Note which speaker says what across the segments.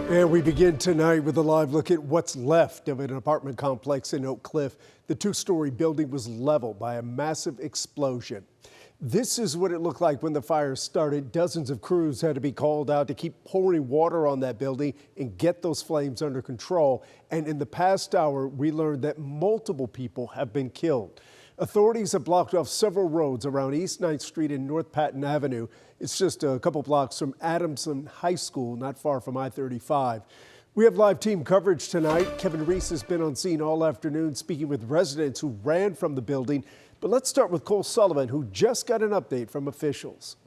Speaker 1: And we begin tonight with a live look at what's left of an apartment complex in Oak Cliff. The two-story building was leveled by a massive explosion. This is what it looked like when the fire started. Dozens of crews had to be called out to keep pouring water on that building and get those flames under control. And in the past hour, we learned that multiple people have been killed. Authorities have blocked off several roads around East 9th Street and North Patton Avenue. It's just a couple blocks from Adamson High School, not far from I-35. We have live team coverage tonight. Kevin Reese has been on scene all afternoon speaking with residents who ran from the building. But let's start with Cole Sullivan, who just got an update from officials.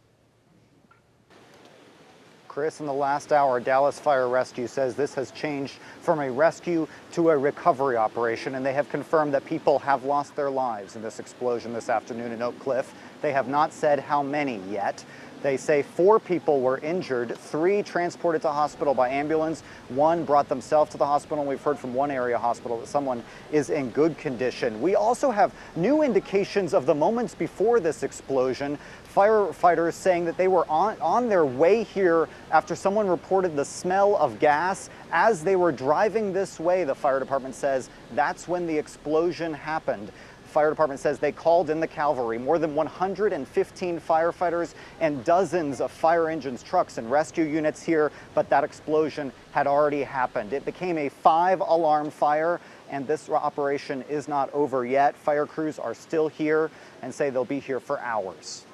Speaker 2: Chris, in the last hour, Dallas Fire Rescue says this has changed from a rescue to a recovery operation, and they have confirmed that people have lost their lives in this explosion this afternoon in Oak Cliff. They have not said how many yet. They say 4 people were injured, 3 transported to hospital by ambulance, 1 brought themselves to the hospital, and we've heard from one area hospital that someone is in good condition. We also have new indications of the moments before this explosion. Firefighters saying that they were on their way here after someone reported the smell of gas. As they were driving this way, the fire department says that's when the explosion happened. Fire department says they called in the cavalry, more than 115 firefighters and dozens of fire engines, trucks, and rescue units here, but that explosion had already happened. It became a 5-alarm fire, and this operation is not over yet. Fire crews are still here and say they'll be here for hours.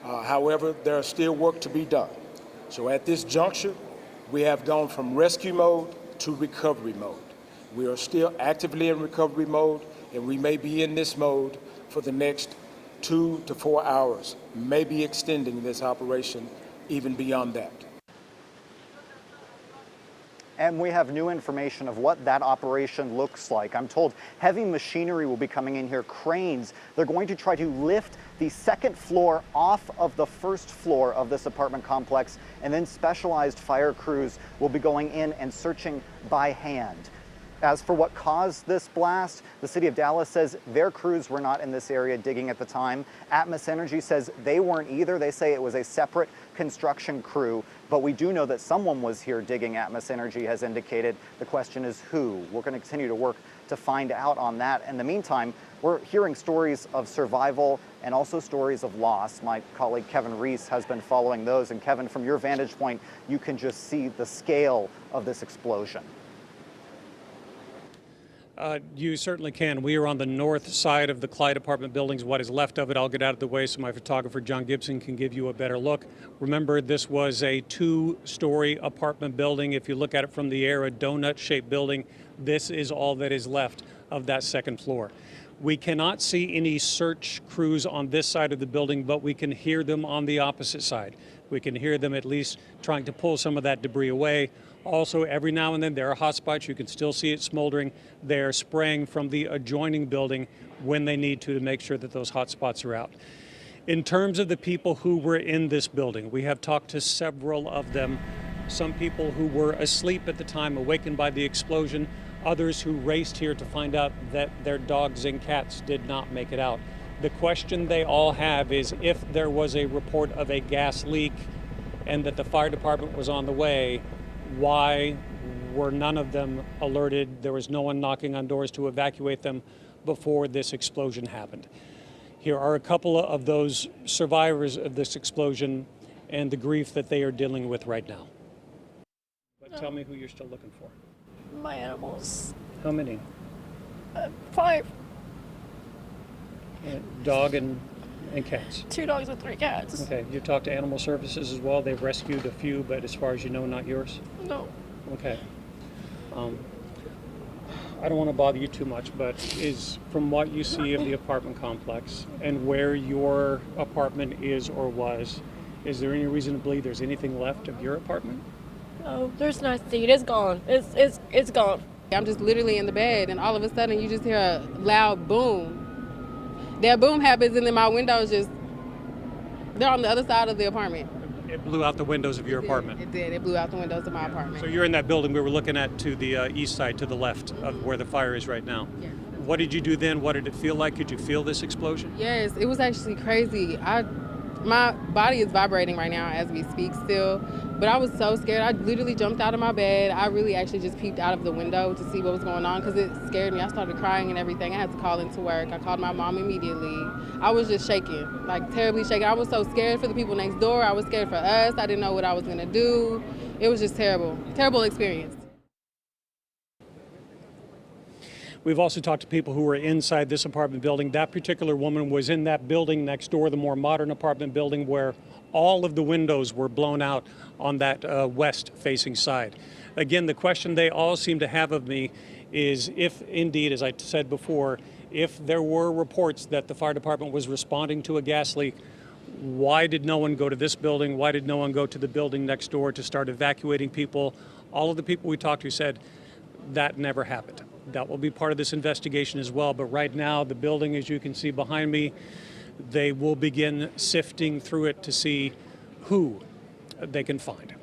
Speaker 3: However, there's still work to be done. So at this juncture, we have gone from rescue mode to recovery mode. We are still actively in recovery mode, and we may be in this mode for the next 2 to 4 hours, maybe extending this operation even beyond that.
Speaker 2: And we have new information of what that operation looks like. I'm told heavy machinery will be coming in here, cranes. They're going to try to lift the second floor off of the first floor of this apartment complex, and then specialized fire crews will be going in and searching by hand. As for what caused this blast, the city of Dallas says their crews were not in this area digging at the time. Atmos Energy says they weren't either. They say it was a separate construction crew, but we do know that someone was here digging, Atmos Energy has indicated. The question is who? We're going to continue to work to find out on that. In the meantime, we're hearing stories of survival and also stories of loss. My colleague Kevin Reese has been following those. And Kevin, from your vantage point, you can just see the scale of this explosion.
Speaker 4: You certainly can. We are on the north side of the Clyde apartment buildings. What is left of it, I'll get out of the way so my photographer John Gibson can give you a better look. Remember, this was a 2-story apartment building. If you look at it from the air, a donut-shaped building. This is all that is left of that second floor. We cannot see any search crews on this side of the building, but we can hear them on the opposite side. We can hear them at least trying to pull some of that debris away. Also, every now and then there are hot spots. You can still see it smoldering. They're spraying from the adjoining building when they need to make sure that those hot spots are out. In terms of the people who were in this building, we have talked to several of them. Some people who were asleep at the time, awakened by the explosion. Others who raced here to find out that their dogs and cats did not make it out. The question they all have is if there was a report of a gas leak and that the fire department was on the way, why were none of them alerted? There was no one knocking on doors to evacuate them before this explosion happened. Here are a couple of those survivors of this explosion and the grief that they are dealing with right now. But tell me who you're still looking for.
Speaker 5: My animals.
Speaker 4: How many?
Speaker 5: 5.
Speaker 4: Dog and cats?
Speaker 5: 2 dogs and 3 cats.
Speaker 4: Okay, you talked to Animal Services as well. They've rescued a few, but as far as you know, not yours?
Speaker 5: No.
Speaker 4: Okay. I don't want to bother you too much, but is from what you see of the apartment complex and where your apartment is or was, is there any reason to believe there's anything left of your apartment?
Speaker 5: No, there's nothing. It's gone. It's gone.
Speaker 6: I'm just literally in the bed, and all of a sudden you just hear a loud boom. That boom happens, and then my windows they're on the other side of the apartment.
Speaker 4: It blew out the windows of your apartment?
Speaker 6: It did. It blew out the windows of my apartment.
Speaker 4: So you're in that building we were looking at to the east side, to the left of where the fire is right now.
Speaker 6: Yeah.
Speaker 4: What did you do then? What did it feel like? Could you feel this explosion?
Speaker 6: Yes, it was actually crazy. My body is vibrating right now as we speak still, but I was so scared. I literally jumped out of my bed. I really actually just peeped out of the window to see what was going on because it scared me. I started crying and everything. I had to call into work. I called my mom immediately. I was just shaking, like terribly shaking. I was so scared for the people next door. I was scared for us. I didn't know what I was gonna do. It was just terrible, terrible experience.
Speaker 4: We've also talked to people who were inside this apartment building. That particular woman was in that building next door, the more modern apartment building where all of the windows were blown out on that west-facing side. Again, the question they all seem to have of me is if indeed, as I said before, if there were reports that the fire department was responding to a gas leak, why did no one go to this building? Why did no one go to the building next door to start evacuating people? All of the people we talked to said that never happened. That will be part of this investigation as well. But right now, the building, as you can see behind me, they will begin sifting through it to see who they can find.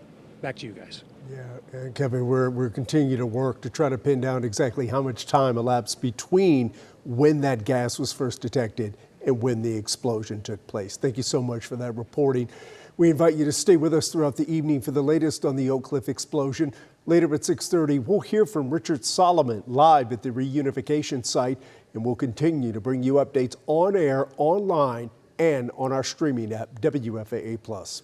Speaker 4: Back to you guys.
Speaker 1: Yeah, and Kevin, we're continuing to work to try to pin down exactly how much time elapsed between when that gas was first detected and when the explosion took place. Thank you so much for that reporting. We invite you to stay with us throughout the evening for the latest on the Oak Cliff explosion. Later at 6:30, we'll hear from Richard Solomon live at the reunification site, and we'll continue to bring you updates on air, online, and on our streaming app, WFAA+.